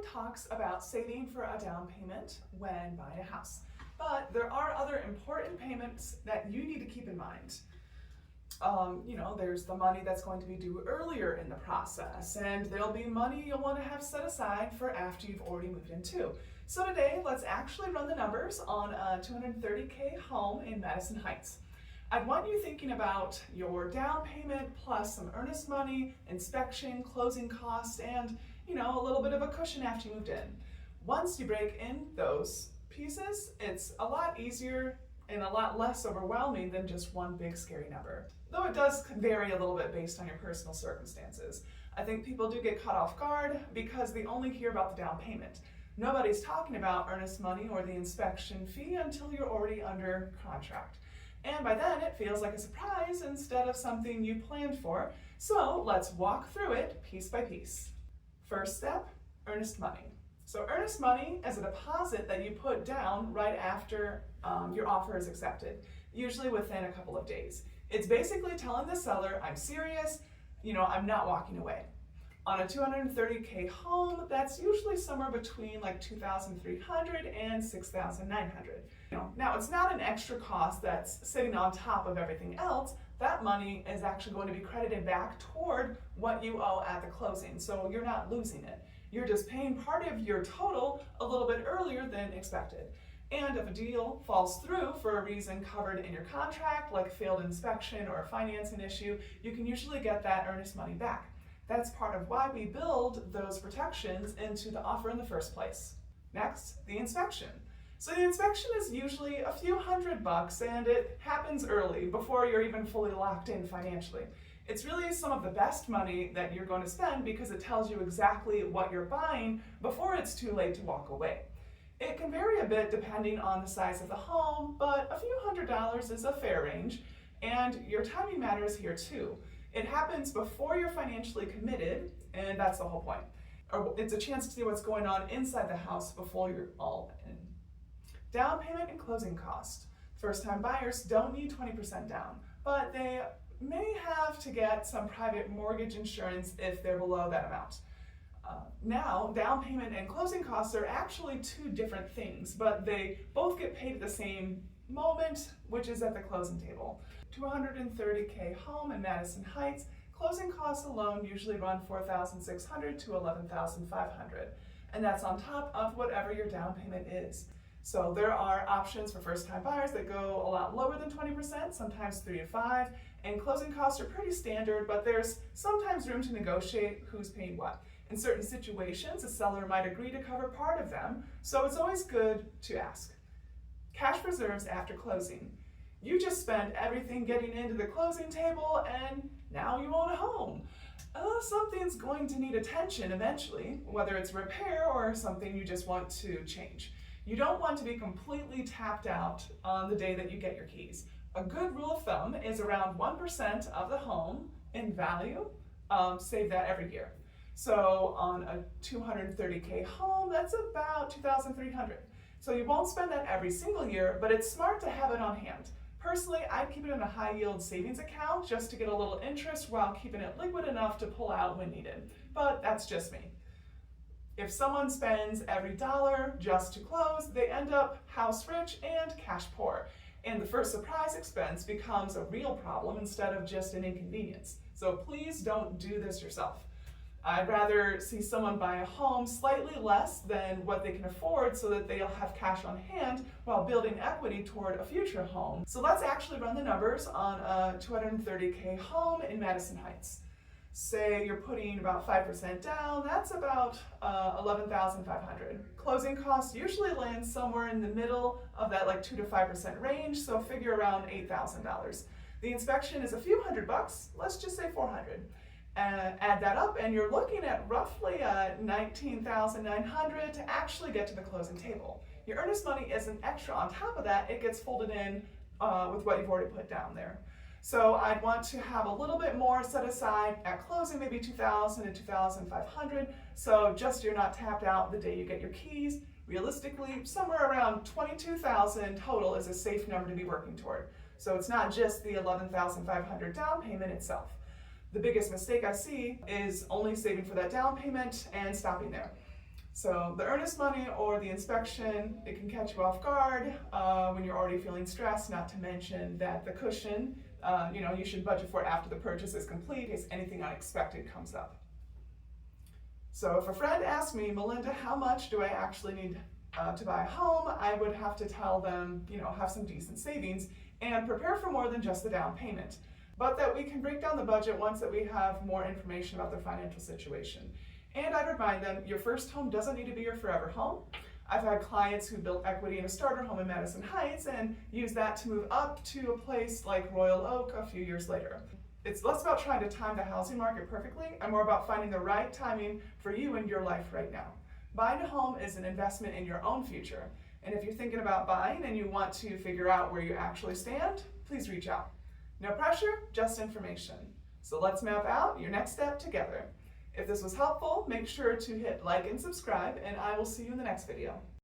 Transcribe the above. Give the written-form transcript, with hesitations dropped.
Everyone talks about saving for a down payment when buying a house, but there are other important payments that you need to keep in mind. There's the money that's going to be due earlier in the process, and there'll be money you'll want to have set aside for after you've already moved in too. So today, let's actually run the numbers on a $230K home in Madison Heights. I want you thinking about your down payment plus some earnest money, inspection, closing costs, and a little bit of a cushion after you moved in. Once you break in those pieces, it's a lot easier and a lot less overwhelming than just one big scary number. Though it does vary a little bit based on your personal circumstances. I think people do get caught off guard because they only hear about the down payment. Nobody's talking about earnest money or the inspection fee until you're already under contract. And by then it feels like a surprise instead of something you planned for. So let's walk through it piece by piece. First step, earnest money. So earnest money is a deposit that you put down right after your offer is accepted, usually within a couple of days. It's basically telling the seller, I'm serious, I'm not walking away. On a $230K home, that's usually somewhere between like $2,300 and $6,900. Now it's not an extra cost that's sitting on top of everything else. That money is actually going to be credited back toward what you owe at the closing, so you're not losing it. You're just paying part of your total a little bit earlier than expected. And if a deal falls through for a reason covered in your contract, like failed inspection or a financing issue, you can usually get that earnest money back. That's part of why we build those protections into the offer in the first place. Next, the inspection. So the inspection is usually a few $100 and it happens early before you're even fully locked in financially. It's really some of the best money that you're going to spend because it tells you exactly what you're buying before it's too late to walk away. It can vary a bit depending on the size of the home, but a few $100s is a fair range, and your timing matters here too. It happens before you're financially committed, and that's the whole point. Or it's a chance to see what's going on inside the house before you're all in. Down payment and closing cost. First-time buyers don't need 20% down, but they may have to get some private mortgage insurance if they're below that amount. Now, down payment and closing costs are actually two different things, but they both get paid at the same moment, which is at the closing table. $230K home in Madison Heights, closing costs alone usually run $4,600 to $11,500, and that's on top of whatever your down payment is. So there are options for first-time buyers that go a lot lower than 20%, sometimes 3 to 5, and closing costs are pretty standard, but there's sometimes room to negotiate who's paying what. In certain situations, a seller might agree to cover part of them, so it's always good to ask. Cash reserves after closing. You just spent everything getting into the closing table and now you own a home. Something's going to need attention eventually, whether it's repair or something you just want to change. You don't want to be completely tapped out on the day that you get your keys. A good rule of thumb is around 1% of the home in value. Save that every year. So on a $230K home, that's about $2,300. So you won't spend that every single year, but it's smart to have it on hand. Personally, I'd keep it in a high yield savings account just to get a little interest while keeping it liquid enough to pull out when needed. But that's just me. If someone spends every dollar just to close, they end up house rich and cash poor. And the first surprise expense becomes a real problem instead of just an inconvenience. So please don't do this yourself. I'd rather see someone buy a home slightly less than what they can afford so that they'll have cash on hand while building equity toward a future home. So let's actually run the numbers on a $230K home in Madison Heights. Say you're putting about 5% down, that's about $11,500. Closing costs usually land somewhere in the middle of that 2 to 5% range, so figure around $8,000. The inspection is a few $100, let's just say $400. Add that up and you're looking at roughly $19,900 to actually get to the closing table. Your earnest money isn't extra on top of that, it gets folded in with what you've already put down there. So I'd want to have a little bit more set aside at closing, maybe $2,000 to $2,500, so just you're not tapped out the day you get your keys. Realistically, somewhere around $22,000 total is a safe number to be working toward. So it's not just the $11,500 down payment itself. The biggest mistake I see is only saving for that down payment and stopping there. So the earnest money or the inspection, it can catch you off guard when you're already feeling stressed, not to mention that the cushion, you should budget for after the purchase is complete in case anything unexpected comes up. So if a friend asked me, Melinda, how much do I actually need to buy a home, I would have to tell them, have some decent savings and prepare for more than just the down payment. But that we can break down the budget once that we have more information about their financial situation. And I'd remind them, your first home doesn't need to be your forever home. I've had clients who built equity in a starter home in Madison Heights and use that to move up to a place like Royal Oak a few years later. It's less about trying to time the housing market perfectly and more about finding the right timing for you in your life right now. Buying a home is an investment in your own future. And if you're thinking about buying and you want to figure out where you actually stand, please reach out. No pressure, just information. So let's map out your next step together. If this was helpful, make sure to hit like and subscribe, and I will see you in the next video.